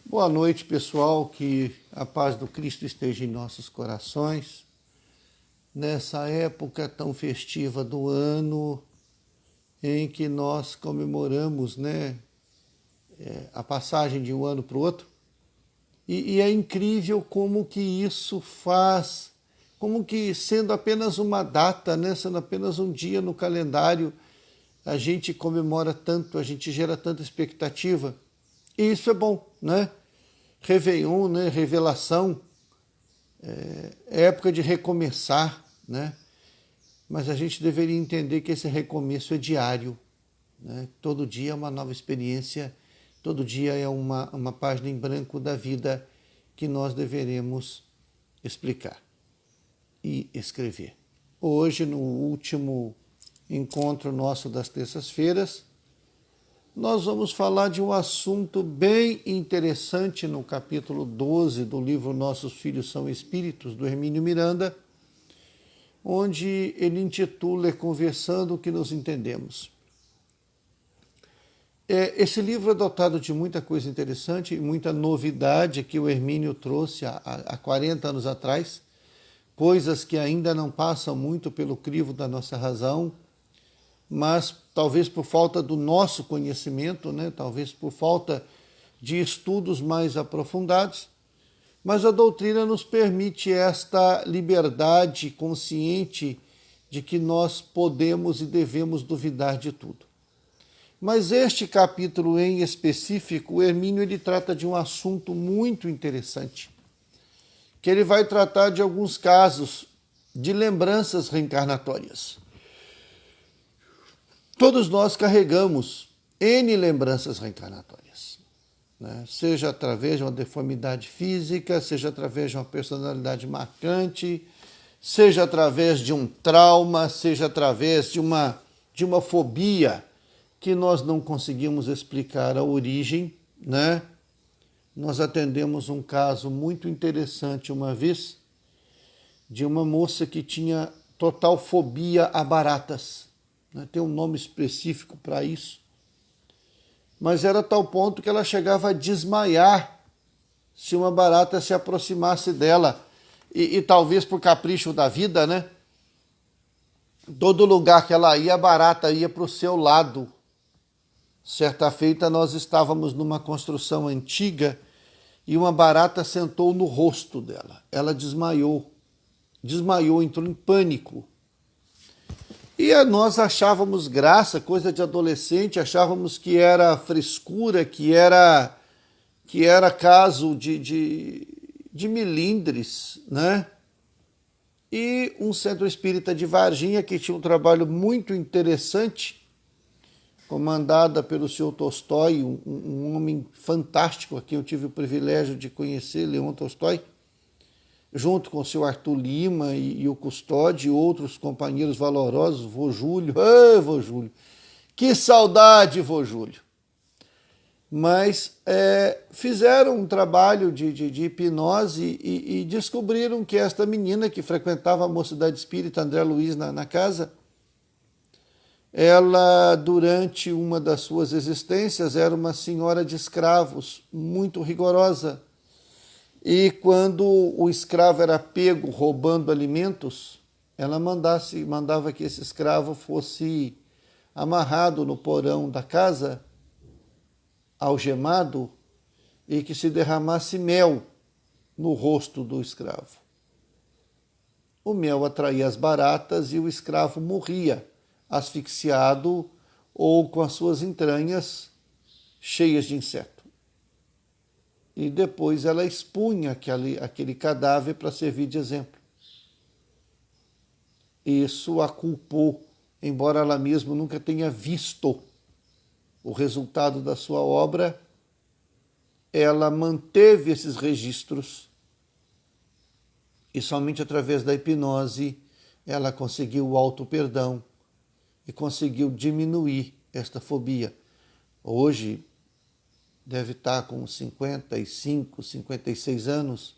Boa noite, pessoal, que a paz do Cristo esteja em nossos corações. Nessa época tão festiva do ano, em que nós comemoramos, a passagem de um ano para o outro, e é incrível como que isso faz, como que sendo apenas uma data, sendo apenas um dia no calendário, a gente comemora tanto, a gente gera tanta expectativa, e isso é bom, né? Réveillon, revelação, é época de recomeçar, Mas a gente deveria entender que esse recomeço é diário, Todo dia é uma nova experiência, todo dia é uma página em branco da vida que nós deveremos explicar e escrever. Hoje, no último encontro nosso das terças-feiras, nós vamos falar de um assunto bem interessante no capítulo 12 do livro Nossos Filhos São Espíritos, do Hermínio Miranda, onde ele intitula Conversando o que nos entendemos. Esse livro é dotado de muita coisa interessante e muita novidade que o Hermínio trouxe há 40 anos atrás, coisas que ainda não passam muito pelo crivo da nossa razão, mas talvez por falta do nosso conhecimento, talvez por falta de estudos mais aprofundados, mas a doutrina nos permite esta liberdade consciente de que nós podemos e devemos duvidar de tudo. Mas este capítulo em específico, o Hermínio ele trata de um assunto muito interessante, que ele vai tratar de alguns casos de lembranças reencarnatórias. Todos nós carregamos N lembranças reencarnatórias, Seja através de uma deformidade física, seja através de uma personalidade marcante, seja através de um trauma, seja através de uma fobia que nós não conseguimos explicar a origem, Nós atendemos um caso muito interessante uma vez de uma moça que tinha total fobia a baratas. Tem um nome específico para isso, mas era a tal ponto que ela chegava a desmaiar se uma barata se aproximasse dela, e talvez por capricho da vida, todo lugar que ela ia, a barata ia para o seu lado. Certa feita nós estávamos numa construção antiga e uma barata sentou no rosto dela. Ela desmaiou, entrou em pânico. E nós achávamos graça, coisa de adolescente, achávamos que era frescura, que era caso de milindres, E um centro espírita de Varginha, que tinha um trabalho muito interessante, comandada pelo senhor Tolstói, um homem fantástico, a quem eu tive o privilégio de conhecer, Leon Tolstói, junto com o seu Arthur Lima e o Custódio e outros companheiros valorosos, vô Júlio, vô Júlio, que saudade, vô Júlio. Mas fizeram um trabalho de hipnose e descobriram que esta menina que frequentava a Mocidade Espírita André Luiz na casa, ela, durante uma das suas existências, era uma senhora de escravos, muito rigorosa. E quando o escravo era pego roubando alimentos, ela mandava que esse escravo fosse amarrado no porão da casa, algemado, e que se derramasse mel no rosto do escravo. O mel atraía as baratas e o escravo morria, asfixiado ou com as suas entranhas cheias de inseto. E depois ela expunha aquele cadáver para servir de exemplo. Isso a culpou, embora ela mesma nunca tenha visto o resultado da sua obra, ela manteve esses registros e somente através da hipnose ela conseguiu o auto-perdão e conseguiu diminuir esta fobia. Hoje, deve estar com 55, 56 anos,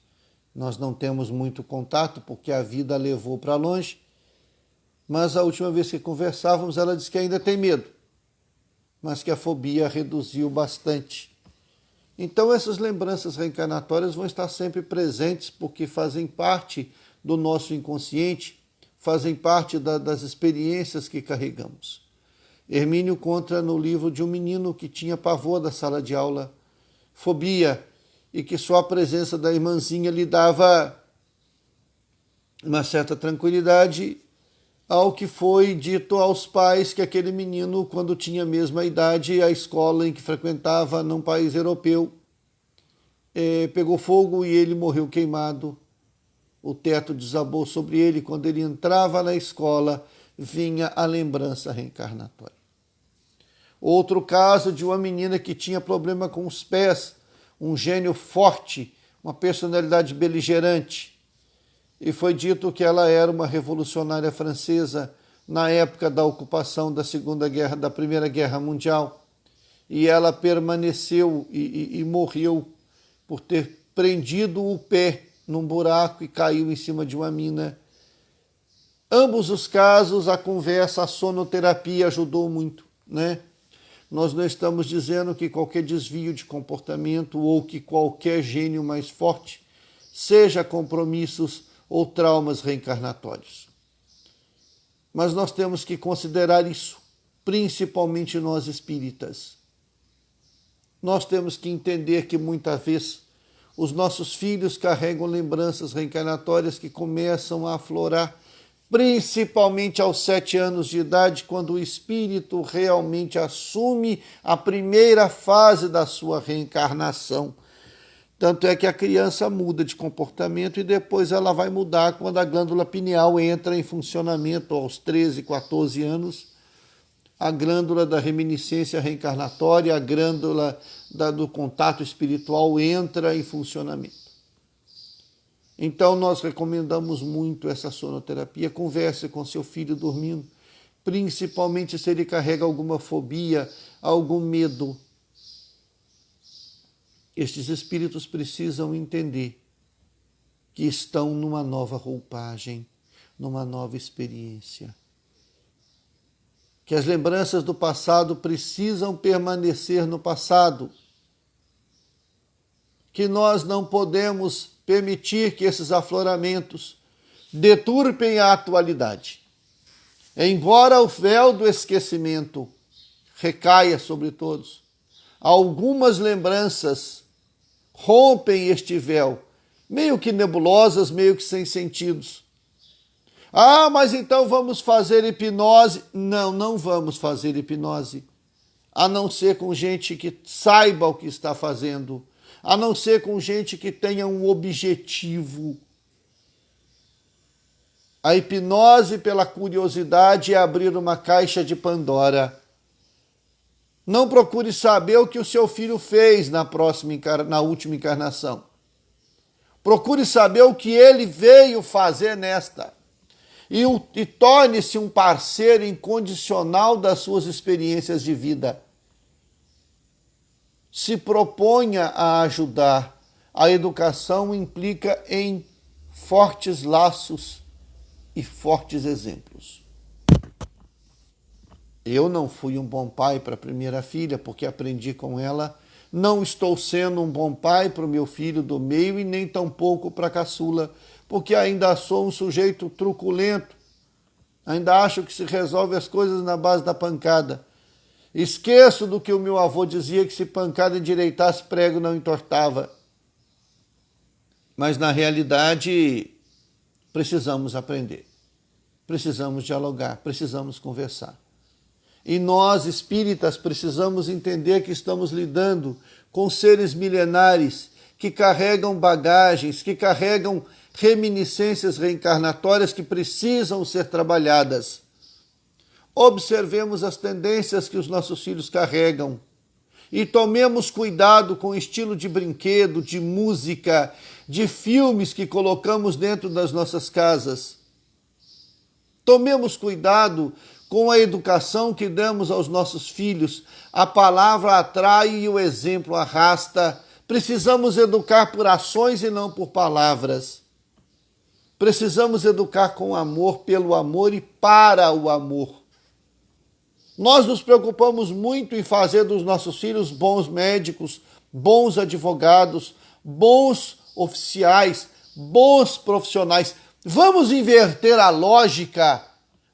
nós não temos muito contato porque a vida a levou para longe, mas a última vez que conversávamos ela disse que ainda tem medo, mas que a fobia reduziu bastante. Então essas lembranças reencarnatórias vão estar sempre presentes porque fazem parte do nosso inconsciente, fazem parte das experiências que carregamos. Hermínio conta no livro de um menino que tinha pavor da sala de aula, fobia, e que só a presença da irmãzinha lhe dava uma certa tranquilidade, ao que foi dito aos pais que aquele menino, quando tinha a mesma idade, a escola em que frequentava num país europeu, pegou fogo e ele morreu queimado. O teto desabou sobre ele. Quando ele entrava na escola, vinha a lembrança reencarnatória. Outro caso de uma menina que tinha problema com os pés, um gênio forte, uma personalidade beligerante. E foi dito que ela era uma revolucionária francesa na época da ocupação da Primeira Guerra Mundial. E ela permaneceu e morreu por ter prendido o pé num buraco e caiu em cima de uma mina. Ambos os casos, a conversa, a sonoterapia ajudou muito, né? Nós não estamos dizendo que qualquer desvio de comportamento ou que qualquer gênio mais forte seja compromissos ou traumas reencarnatórios. Mas nós temos que considerar isso, principalmente nós espíritas. Nós temos que entender que muitas vezes os nossos filhos carregam lembranças reencarnatórias que começam a aflorar, principalmente aos 7 anos de idade, quando o espírito realmente assume a primeira fase da sua reencarnação. Tanto é que a criança muda de comportamento e depois ela vai mudar quando a glândula pineal entra em funcionamento aos 13, 14 anos. A glândula da reminiscência reencarnatória, a glândula do contato espiritual entra em funcionamento. Então nós recomendamos muito essa sonoterapia. Converse com seu filho dormindo, principalmente se ele carrega alguma fobia, algum medo. Estes espíritos precisam entender que estão numa nova roupagem, numa nova experiência. Que as lembranças do passado precisam permanecer no passado. Que nós não podemos permitir que esses afloramentos deturpem a atualidade. Embora o véu do esquecimento recaia sobre todos, algumas lembranças rompem este véu, meio que nebulosas, meio que sem sentidos. Ah, mas então vamos fazer hipnose. Não, não vamos fazer hipnose. A não ser com gente que saiba o que está fazendo. A não ser com gente que tenha um objetivo. A hipnose pela curiosidade é abrir uma caixa de Pandora. Não procure saber o que o seu filho fez na última encarnação. Procure saber o que ele veio fazer nesta. E torne-se um parceiro incondicional das suas experiências de vida. Se proponha a ajudar. A educação implica em fortes laços e fortes exemplos. Eu não fui um bom pai para a primeira filha, porque aprendi com ela. Não estou sendo um bom pai para o meu filho do meio e nem tampouco para a caçula, porque ainda sou um sujeito truculento. Ainda acho que se resolve as coisas na base da pancada. Esqueço do que o meu avô dizia, que se pancada endireitasse, prego não entortava. Mas na realidade, precisamos aprender. Precisamos dialogar, precisamos conversar. E nós, espíritas, precisamos entender que estamos lidando com seres milenares que carregam bagagens, que carregam reminiscências reencarnatórias que precisam ser trabalhadas. Observemos as tendências que os nossos filhos carregam e tomemos cuidado com o estilo de brinquedo, de música, de filmes que colocamos dentro das nossas casas. Tomemos cuidado com a educação que damos aos nossos filhos. A palavra atrai e o exemplo arrasta. Precisamos educar por ações e não por palavras. Precisamos educar com amor, pelo amor e para o amor. Nós nos preocupamos muito em fazer dos nossos filhos bons médicos, bons advogados, bons oficiais, bons profissionais. Vamos inverter a lógica.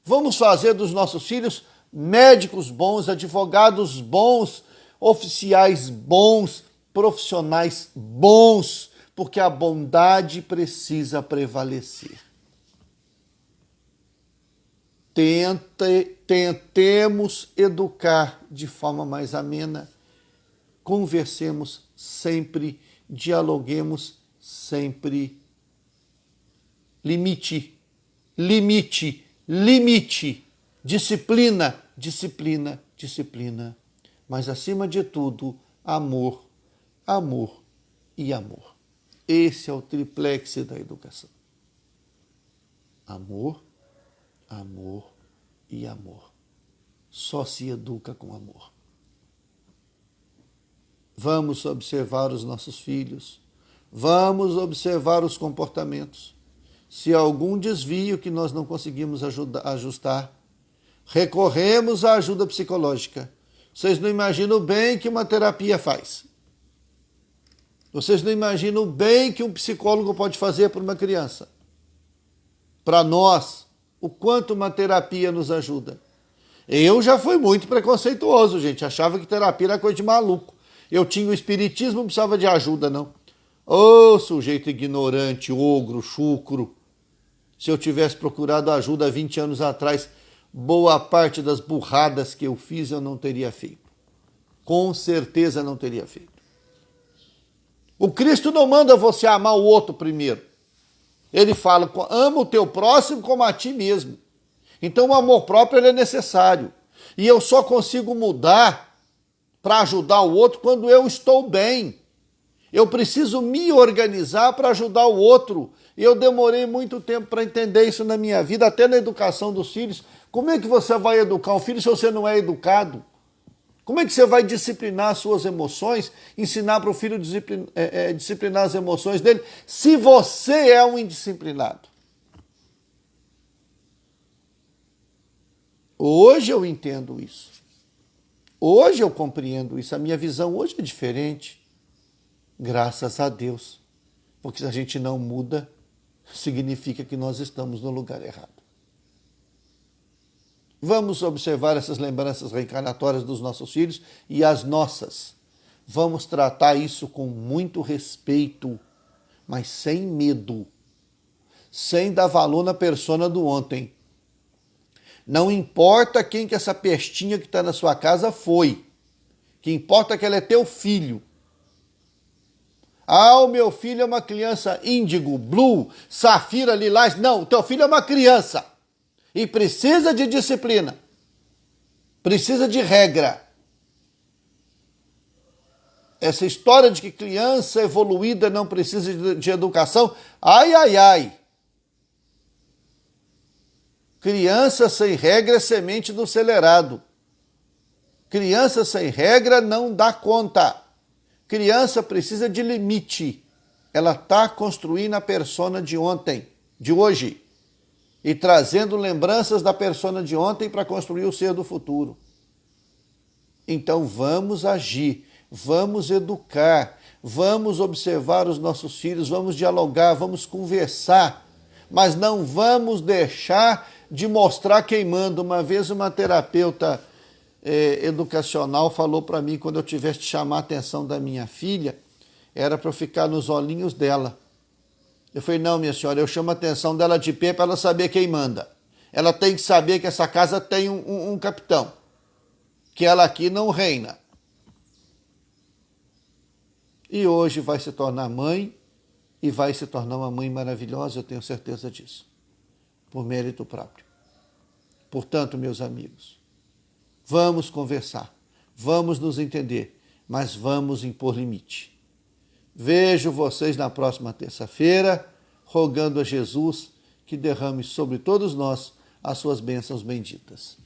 Vamos fazer dos nossos filhos médicos bons, advogados bons, oficiais bons, profissionais bons, porque a bondade precisa prevalecer. Tentemos educar de forma mais amena, conversemos sempre, dialoguemos sempre. Limite, disciplina, disciplina, disciplina. Mas, acima de tudo, amor, amor e amor. Esse é o triplex da educação. Amor, amor e amor. Só se educa com amor. Vamos observar os nossos filhos. Vamos observar os comportamentos. Se há algum desvio que nós não conseguimos ajustar, recorremos à ajuda psicológica. Vocês não imaginam bem que uma terapia faz. Vocês não imaginam bem que um psicólogo pode fazer por uma criança. Para nós, o quanto uma terapia nos ajuda. Eu já fui muito preconceituoso, gente. Achava que terapia era coisa de maluco. Eu tinha o espiritismo, não precisava de ajuda, não. Ô, sujeito ignorante, ogro, chucro. Se eu tivesse procurado ajuda há 20 anos atrás, boa parte das burradas que eu fiz eu não teria feito. Com certeza não teria feito. O Cristo não manda você amar o outro primeiro. Ele fala, ama o teu próximo como a ti mesmo. Então o amor próprio ele é necessário. E eu só consigo mudar para ajudar o outro quando eu estou bem. Eu preciso me organizar para ajudar o outro. Eu demorei muito tempo para entender isso na minha vida, até na educação dos filhos. Como é que você vai educar um filho se você não é educado? Como é que você vai disciplinar as suas emoções, ensinar para o filho disciplinar as emoções dele, se você é um indisciplinado? Hoje eu entendo isso. Hoje eu compreendo isso. A minha visão hoje é diferente. Graças a Deus. Porque se a gente não muda, significa que nós estamos no lugar errado. Vamos observar essas lembranças reencarnatórias dos nossos filhos e as nossas. Vamos tratar isso com muito respeito, mas sem medo, sem dar valor na persona do ontem. Não importa quem que essa pestinha que está na sua casa foi. O que importa é que ela é teu filho. Ah, o meu filho é uma criança índigo, blue, safira, lilás. Não, o teu filho é uma criança. E precisa de disciplina. Precisa de regra. Essa história de que criança evoluída não precisa de educação. Ai, ai, ai. Criança sem regra é semente do acelerado. Criança sem regra não dá conta. Criança precisa de limite. Ela está construindo a persona de ontem, de hoje. E trazendo lembranças da persona de ontem para construir o ser do futuro. Então vamos agir, vamos educar, vamos observar os nossos filhos, vamos dialogar, vamos conversar, mas não vamos deixar de mostrar quem manda. Uma vez uma terapeuta educacional falou para mim, quando eu tivesse de chamar a atenção da minha filha, era para eu ficar nos olhinhos dela. Eu falei, não, minha senhora, eu chamo a atenção dela de pé para ela saber quem manda. Ela tem que saber que essa casa tem um capitão, que ela aqui não reina. E hoje vai se tornar mãe, e vai se tornar uma mãe maravilhosa, eu tenho certeza disso, por mérito próprio. Portanto, meus amigos, vamos conversar, vamos nos entender, mas vamos impor limite. Vejo vocês na próxima terça-feira, rogando a Jesus que derrame sobre todos nós as suas bênçãos benditas.